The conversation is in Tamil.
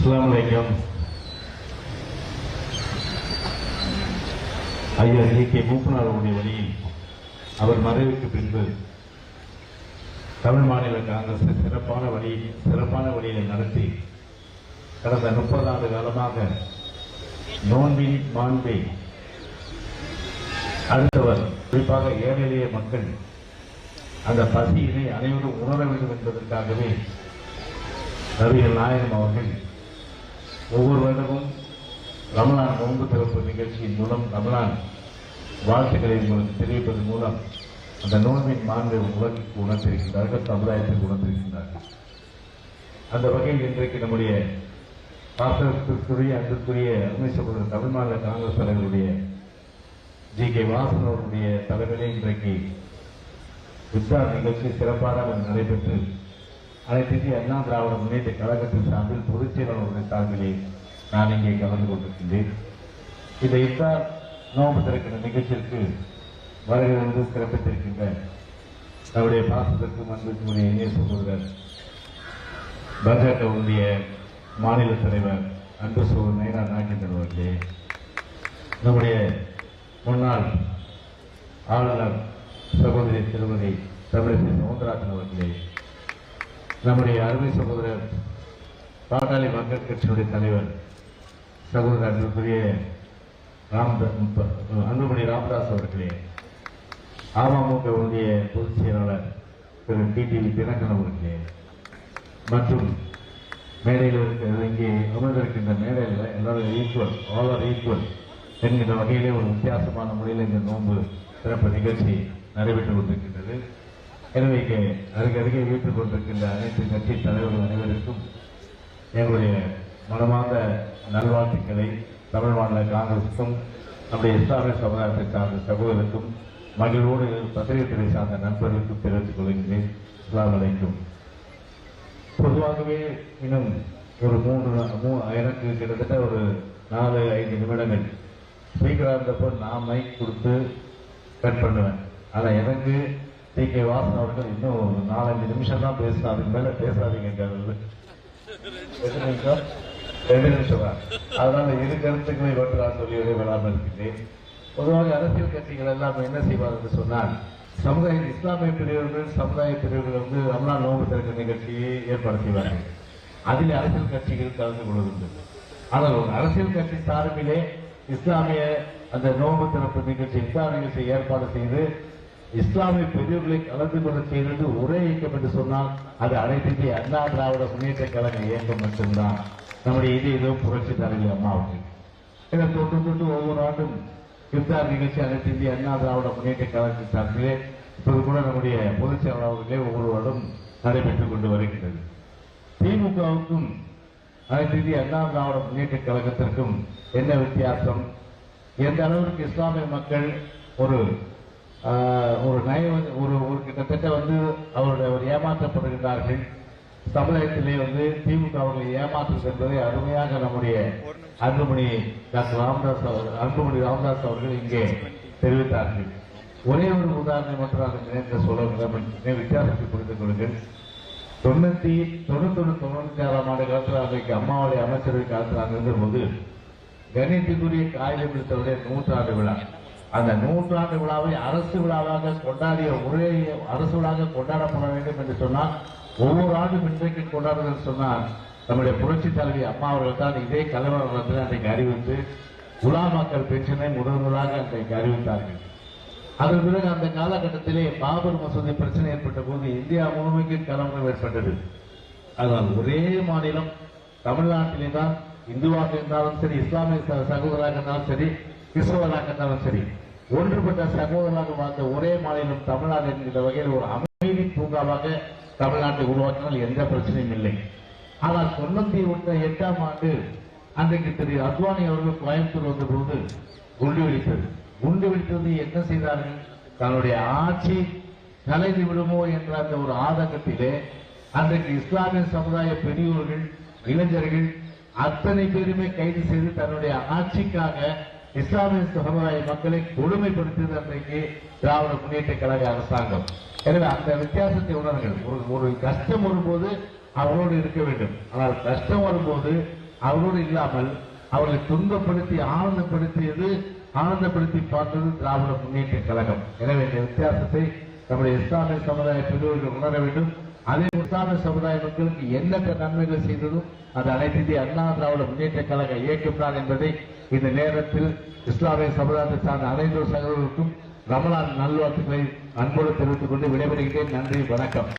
அஸ்ஸலாமு அலைக்கும். ஐயா கே மூப்பனார் அவருடைய வழியில் அவர் மறைவுக்கு பின்பு தமிழ் மாநில காங்கிரஸ் சிறப்பான வழியில் நடத்தி கடந்த 30 ஆண்டு காலமாக நோன்பின் மாண்பை அடுத்தவர் குறிப்பாக ஏழை எளிய மக்கள் அந்த பசியினை அனைவரும் உணர வேண்டும் என்பதற்காகவே நபிகள் நாயகம் அவர்கள் ஒவ்வொரு வருடமும் ரமலான் நோன்பு திறப்பு நிகழ்ச்சியின் மூலம் ரமலான் வாழ்த்துக்களை உங்களுக்கு தெரிவிப்பதன் மூலம் அந்த நோன்பின் மாண்பை உலகிற்கு உணர்த்திருக்கின்றார்கள், சமுதாயத்திற்கு உணர்த்திருக்கின்றார்கள். அந்த வகையில் இன்றைக்கு நம்முடைய பாசத்திற்குரிய அன்பிற்குரிய அருமை சகோதரர் தமிழ் மாநில காங்கிரஸ் தலைவருடைய கே வாசன் அவருடைய தலைமையிலே இன்றைக்கு இஃப்தார் நிகழ்ச்சி சிறப்பாக நடைபெற்று அனைத்து இந்திய அண்ணா திராவிட முன்னேற்ற கழகத்தின் சார்பில் பொதுச் செயலாளருடைய சார்பிலே நான் இங்கே கலந்து கொண்டிருக்கின்றேன். இந்த இஃப்தார் நோன்பு திறக்கிற நிகழ்ச்சிக்கு வருகிறது சிறப்பித்திருக்கின்ற நம்முடைய பாசத்திற்கும் அன்பிற்குரிய இணைய சகோதரர் பாஜகவுடைய மாநில தலைவர் அன்பு சகோதரர் நயனா நாகேந்திரன் அவர்களே, நம்முடைய முன்னாள் ஆளுநர் சகோதரி திருமதி தமிழிசை சவுந்தரராஜன் அவர்களே, நம்முடைய அருமை சகோதரர் பாட்டாளி மக்கள் கட்சியுடைய தலைவர் சகோதரர் அன்புக்குரிய அன்புமணி ராமதாஸ் அவர்களே, அமமுகவுடைய பொதுச் செயலாளர் திரு டிடிவி தினகரன் அவர்களே, மற்றும் மேடையில் இங்கே அமர்ந்திருக்கின்ற மேடையில் எல்லாரும் ஈக்குவல், ஆல் ஆர் ஈக்குவல் என்கின்ற வகையிலே ஒரு வித்தியாசமான முறையில் இந்த நோன்பு சிறப்பு நிகழ்ச்சி நடைபெற்றுக் கொண்டிருக்கின்றது. எனவே இங்கே அருகருகே வீட்டுக் கொண்டிருக்கின்ற அனைத்து கட்சி தலைவர்கள் அனைவருக்கும் எங்களுடைய மனமார்ந்த நல்வாழ்த்துக்களை தமிழ் மாநில காங்கிரசுக்கும் நம்முடைய இஸ்லாமிய சமுதாயத்தை சார்ந்த சகோதரருக்கும் மகிழ்வோடு பத்திரிகை சார்ந்த நண்பர்களுக்கும் தெரிவித்துக் கொள்கின்றேன். அஸ்ஸலாமு அலைக்கும். பொதுவாகவே இன்னும் ஒரு எனக்கு கிட்டத்தட்ட ஒரு 4-5 நிமிடங்கள் ஸ்பீக்கராக இருந்தப்போ நான் மைக் கொடுத்து கட் பண்ணுவேன். ஆனால் எனக்கு கே வாசன் அவர்கள் இன்னும் ஒரு 4-5 நிமிஷம் தான் பேசணும், அதுக்கு மேலே பேசாதீங்க. 2 நிமிஷம் தான். அதனால இரு கருத்துக்களை மட்டும் நான் சொல்லிவிட விடாமல் இருக்கின்றேன். பொதுவாக அரசியல் கட்சிகள் எல்லாம் என்ன செய்வார் என்று சொன்னால், இஸ்லாமிய பிரிவுகள் சமுதாய பிரிவுகள் ரமலான் நோன்பு திறக்க நிகழ்ச்சியை ஏற்பாடு செய்வார்கள். அதில் அரசியல் கட்சிகள் கலந்து கொள்வதுண்டு. ஆனால் ஒரு அரசியல் கட்சி சார்பிலே இஸ்லாமிய அந்த நோன்பு திறப்பு நிகழ்ச்சி இஃப்தார் நிகழ்ச்சியை ஏற்பாடு செய்து இஸ்லாமிய பிரிவுகளை கலந்து கொள்ள செய்தது ஒரே இயக்கம் என்று சொன்னால் அது அனைத்து இந்திய அண்ணா திராவிட முன்னேற்ற கழக இயக்கம் மட்டும்தான். நம்முடைய இதோ புரட்சி தலைவர் அம்மாவுக்கு இதை தொட்டு ஒவ்வொரு ஆண்டும் இஃப்தார் நிகழ்ச்சி அனைத்து இந்திய அண்ணா திராவிட முன்னேற்ற கழகத்தின் சார்பிலே இப்போது கூட நம்முடைய பொதுச் செயலாளர்களே ஒவ்வொரு வருடம் நடைபெற்றுக் கொண்டு வருகின்றது. திமுகவுக்கும் அனைத்து இந்திய அண்ணா திராவிட முன்னேற்ற கழகத்திற்கும் என்ன வித்தியாசம்? எந்த அளவிற்கு இஸ்லாமிய மக்கள் ஒரு கிட்டத்தட்ட அவர் ஏமாற்றப்படுகின்றார்கள். சமுதாயத்திலே திமுக அவர்களை ஏமாற்றுவது என்பதை அருமையாக நம்முடைய அன்புமணி ராமதாஸ் அவர்கள் இங்கே தெரிவித்தார்கள். ஒரே ஒரு உதாரணம் மட்டும் நான் நினைத்து சொல்ல வித்தியாசத்தை புரிந்து கொள்ளுங்கள். 96 ஆண்டு காலத்தில் அன்றைக்கு அம்மாவுடைய அமைச்சரவை காலத்தில் அங்கு இருந்தபோது கணியத்துக்குரிய காகிதத்தினுடைய 100ஆண்டு விழா, அந்த 100ஆண்டு விழாவை அரசு விழாவாக கொண்டாடப்பட வேண்டும் என்று சொன்னால் ஒவ்வொரு ஆண்டும் இன்றைக்கு கொண்டாடுதல் சொன்னால் நம்முடைய புரட்சி தலைவி அம்மா அவர்கள் தான் இதே கலைவரத்தில் அன்றைக்கு அறிவித்து உலாமாக்கள் பென்ஷனை முதலாக அன்றைக்கு அறிவித்தார்கள். அதன் பிறகு அந்த காலகட்டத்திலே பாபர் மசூதி பிரச்சனை ஏற்பட்ட போது இந்தியா முழுமைக்கு கலவரம் ஏற்பட்டது. அதனால் ஒரே மாநிலம் தமிழ்நாட்டிலே தான் இந்துவாக இருந்தாலும் சரி, இஸ்லாமிய சகோதரராக இருந்தாலும் சரி, கிறிஸ்தவராக இருந்தாலும் சரி, ஒன்றுபட்ட சகோதரராக வாழ்ந்த ஒரே மாநிலம் தமிழ்நாடு என்கிற வகையில் ஒரு அமைதி பூங்காவாக தமிழ்நாட்டை உருவாக்கினால் எந்த பிரச்சனையும் இல்லை. ஆனால் 98ஆம் ஆண்டு அன்றைக்கு திரு அத்வானி அவர்கள் கோயம்புத்தூர் வந்த போது குண்டு வெடித்தது. என்ன செய்தார்கள்? தன்னுடைய ஆட்சி கலைந்து விடுமோ என்ற அந்த ஒரு ஆதங்கத்திலே அன்றைக்கு இஸ்லாமிய சமுதாய பெரியோர்கள், இளைஞர்கள் அத்தனை பேருமே கைது செய்து தன்னுடைய ஆட்சிக்காக இஸ்லாமிய சமுதாய மக்களை கொடுமைப்படுத்தியது அன்றைக்கு திராவிட முன்னேற்ற கழக அரசாங்கம். எனவே அந்த வித்தியாசத்தை உணருங்கள். ஒரு கஷ்டம் வரும்போது அவரோடு இருக்க வேண்டும். ஆனால் கஷ்டம் வரும்போது அவரோடு இல்லாமல் அவர்களை துன்பப்படுத்தி ஆனந்தப்படுத்தி பார்த்தது திராவிட முன்னேற்ற கழகம். எனவே இந்த வித்தியாசத்தை நம்முடைய இஸ்லாமிய சமுதாய பிரிவுகள் உணர வேண்டும். அதே இஸ்லாமிய சமுதாய மக்களுக்கு எண்ணற்ற நன்மைகள் செய்ததும் அது அனைத்து இந்திய அண்ணா திராவிட முன்னேற்ற கழக இயக்கம் தான் என்பதை இந்த நேரத்தில் இஸ்லாமிய சமுதாயத்தை சார்ந்த அனைத்து சகோதரர்களுக்கும் ரமலான் நல்வாழ்த்துக்களை அன்போடு தெரிவித்துக் கொண்டு விடைபெறுகிறேன். நன்றி, வணக்கம்.